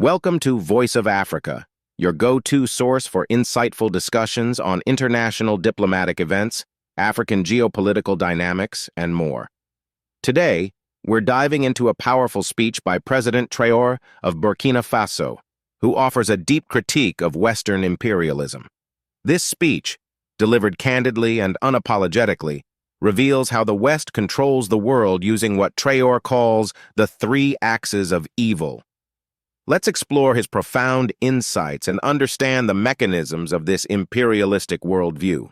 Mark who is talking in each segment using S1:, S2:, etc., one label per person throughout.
S1: Welcome to Voice of Africa, your go-to source for insightful discussions on international diplomatic events, African geopolitical dynamics, and more. Today, we're diving into a powerful speech by President Traore of Burkina Faso, who offers a deep critique of Western imperialism. This speech, delivered candidly and unapologetically, reveals how the West controls the world using what Traore calls the three axes of evil. Let's explore his profound insights and understand the mechanisms of this imperialistic worldview.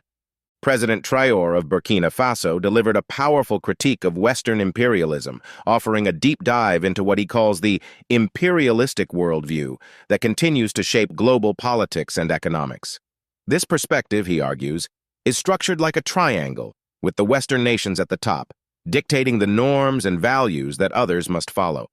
S1: President Traore of Burkina Faso delivered a powerful critique of Western imperialism, offering a deep dive into what he calls the imperialistic worldview that continues to shape global politics and economics. This perspective, he argues, is structured like a triangle, with the Western nations at the top, dictating the norms and values that others must follow.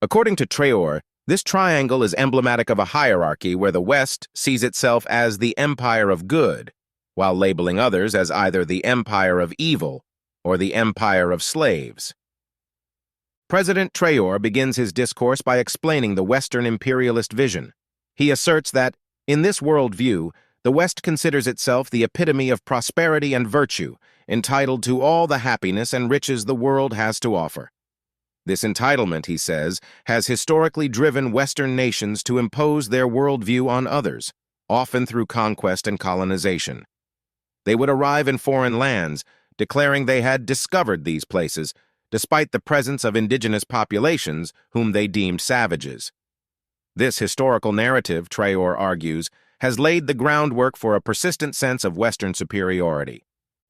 S1: According to Traore, this triangle is emblematic of a hierarchy where the West sees itself as the empire of good, while labeling others as either the empire of evil or the empire of slaves. President Traore begins his discourse by explaining the Western imperialist vision. He asserts that, in this worldview, the West considers itself the epitome of prosperity and virtue, entitled to all the happiness and riches the world has to offer. This entitlement, he says, has historically driven Western nations to impose their worldview on others, often through conquest and colonization. They would arrive in foreign lands, declaring they had discovered these places, despite the presence of indigenous populations whom they deemed savages. This historical narrative, Traore argues, has laid the groundwork for a persistent sense of Western superiority.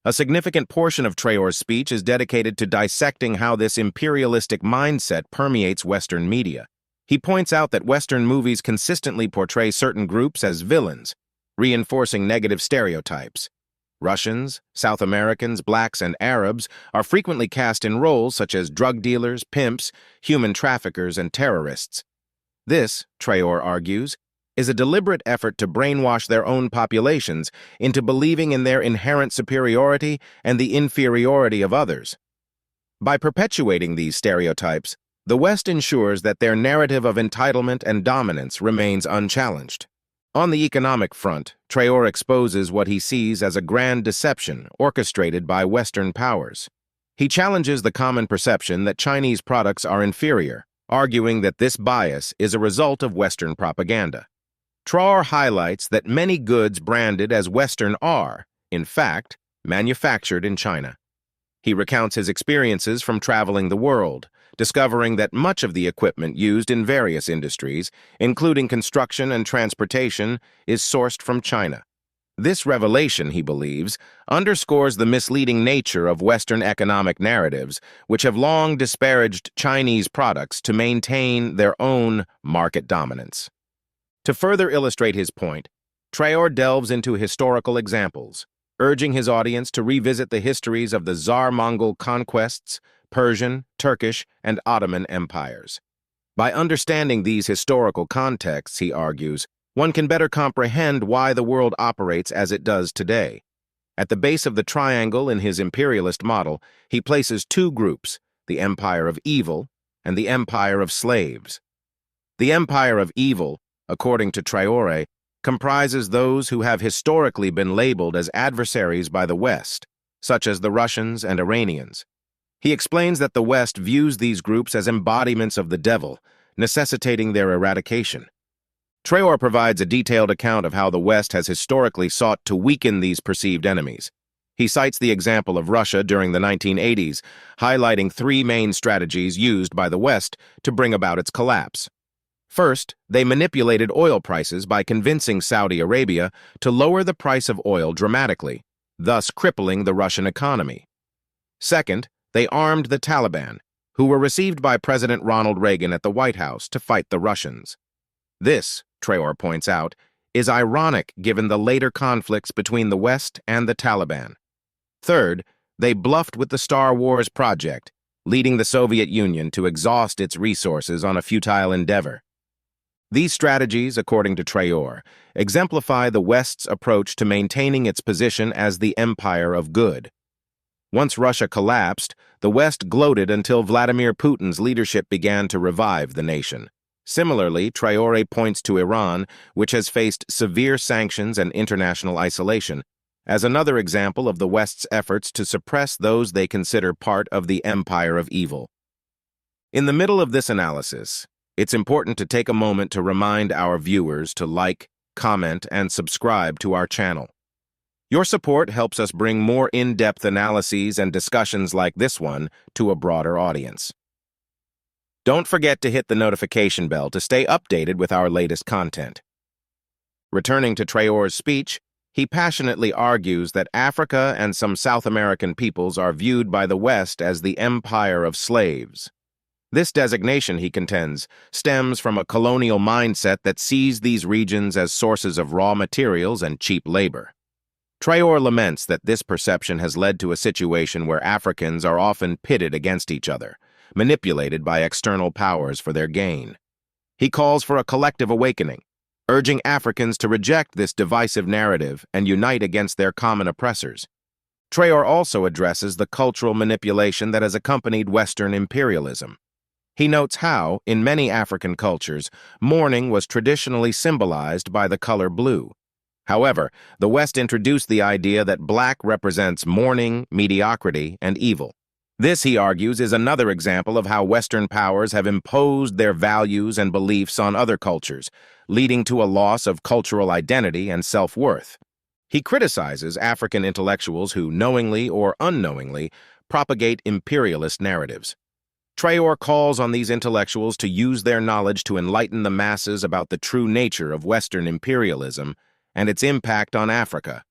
S1: A significant portion of Traore's speech is dedicated to dissecting how this imperialistic mindset permeates Western media. He points out that Western movies consistently portray certain groups as villains, reinforcing negative stereotypes. Russians, South Americans, blacks, and Arabs are frequently cast in roles such as drug dealers, pimps, human traffickers, and terrorists. This, Traore argues, is a deliberate effort to brainwash their own populations into believing in their inherent superiority and the inferiority of others. By perpetuating these stereotypes, the West ensures that their narrative of entitlement and dominance remains unchallenged. On the economic front, Traore exposes what he sees as a grand deception orchestrated by Western powers. He challenges the common perception that Chinese products are inferior, arguing that this bias is a result of Western propaganda. Traore highlights that many goods branded as Western are, in fact, manufactured in China. He recounts his experiences from traveling the world, discovering that much of the equipment used in various industries, including construction and transportation, is sourced from China. This revelation, he believes, underscores the misleading nature of Western economic narratives, which have long disparaged Chinese products to maintain their own market dominance. To further illustrate his point, Traore delves into historical examples, urging his audience to revisit the histories of the Tsar-Mongol conquests, Persian, Turkish, and Ottoman empires. By understanding these historical contexts, he argues, one can better comprehend why the world operates as it does today. At the base of the triangle in his imperialist model, he places two groups, the empire of evil and the empire of slaves. The empire of evil, according to Traore, comprises those who have historically been labeled as adversaries by the West, such as the Russians and Iranians. He explains that the West views these groups as embodiments of the devil, necessitating their eradication. Traore provides a detailed account of how the West has historically sought to weaken these perceived enemies. He cites the example of Russia during the 1980s, highlighting three main strategies used by the West to bring about its collapse. First, they manipulated oil prices by convincing Saudi Arabia to lower the price of oil dramatically, thus crippling the Russian economy. Second, they armed the Taliban, who were received by President Ronald Reagan at the White House to fight the Russians. This, Traore points out, is ironic given the later conflicts between the West and the Taliban. Third, they bluffed with the Star Wars project, leading the Soviet Union to exhaust its resources on a futile endeavor. These strategies, according to Traore, exemplify the West's approach to maintaining its position as the empire of good. Once Russia collapsed, the West gloated until Vladimir Putin's leadership began to revive the nation. Similarly, Traore points to Iran, which has faced severe sanctions and international isolation, as another example of the West's efforts to suppress those they consider part of the empire of evil. In the middle of this analysis, it's important to take a moment to remind our viewers to like, comment, and subscribe to our channel. Your support helps us bring more in-depth analyses and discussions like this one to a broader audience. Don't forget to hit the notification bell to stay updated with our latest content. Returning to Traore's speech, he passionately argues that Africa and some South American peoples are viewed by the West as the empire of slaves. This designation, he contends, stems from a colonial mindset that sees these regions as sources of raw materials and cheap labor. Traore laments that this perception has led to a situation where Africans are often pitted against each other, manipulated by external powers for their gain. He calls for a collective awakening, urging Africans to reject this divisive narrative and unite against their common oppressors. Traore also addresses the cultural manipulation that has accompanied Western imperialism. He notes how, in many African cultures, mourning was traditionally symbolized by the color blue. However, the West introduced the idea that black represents mourning, mediocrity, and evil. This, he argues, is another example of how Western powers have imposed their values and beliefs on other cultures, leading to a loss of cultural identity and self-worth. He criticizes African intellectuals who, knowingly or unknowingly, propagate imperialist narratives. Traore calls on these intellectuals to use their knowledge to enlighten the masses about the true nature of Western imperialism and its impact on Africa.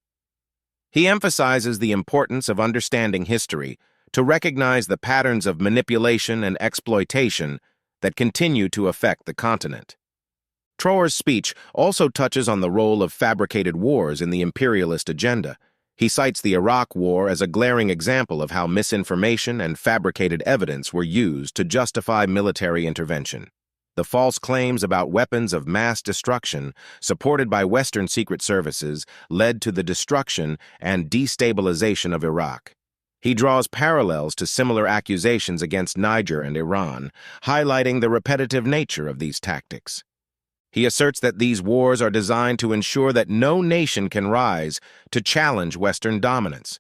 S1: He emphasizes the importance of understanding history to recognize the patterns of manipulation and exploitation that continue to affect the continent. Traore's speech also touches on the role of fabricated wars in the imperialist agenda. He cites the Iraq War as a glaring example of how misinformation and fabricated evidence were used to justify military intervention. The false claims about weapons of mass destruction, supported by Western secret services, led to the destruction and destabilization of Iraq. He draws parallels to similar accusations against Niger and Iran, highlighting the repetitive nature of these tactics. He asserts that these wars are designed to ensure that no nation can rise to challenge Western dominance.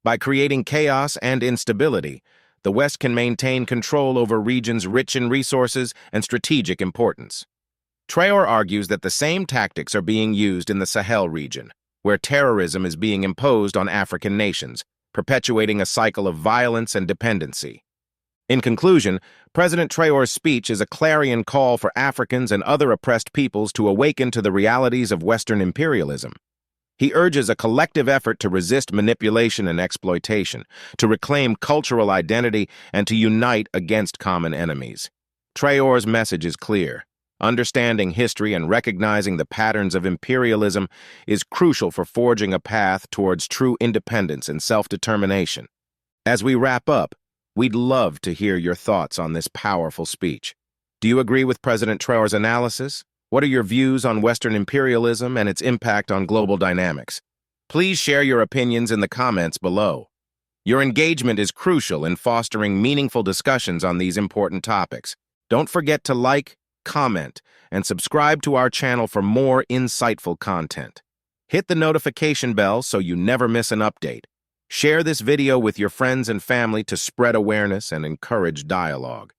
S1: By creating chaos and instability, the West can maintain control over regions rich in resources and strategic importance. Traore argues that the same tactics are being used in the Sahel region, where terrorism is being imposed on African nations, perpetuating a cycle of violence and dependency. In conclusion, President Traore's speech is a clarion call for Africans and other oppressed peoples to awaken to the realities of Western imperialism. He urges a collective effort to resist manipulation and exploitation, to reclaim cultural identity, and to unite against common enemies. Traore's message is clear. Understanding history and recognizing the patterns of imperialism is crucial for forging a path towards true independence and self-determination. As we wrap up, we'd love to hear your thoughts on this powerful speech. Do you agree with President Traore's analysis? What are your views on Western imperialism and its impact on global dynamics? Please share your opinions in the comments below. Your engagement is crucial in fostering meaningful discussions on these important topics. Don't forget to like, comment, and subscribe to our channel for more insightful content. Hit the notification bell so you never miss an update. Share this video with your friends and family to spread awareness and encourage dialogue.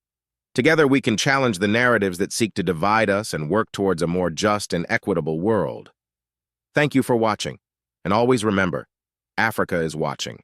S1: Together we can challenge the narratives that seek to divide us and work towards a more just and equitable world. Thank you for watching, and always remember, Africa is watching.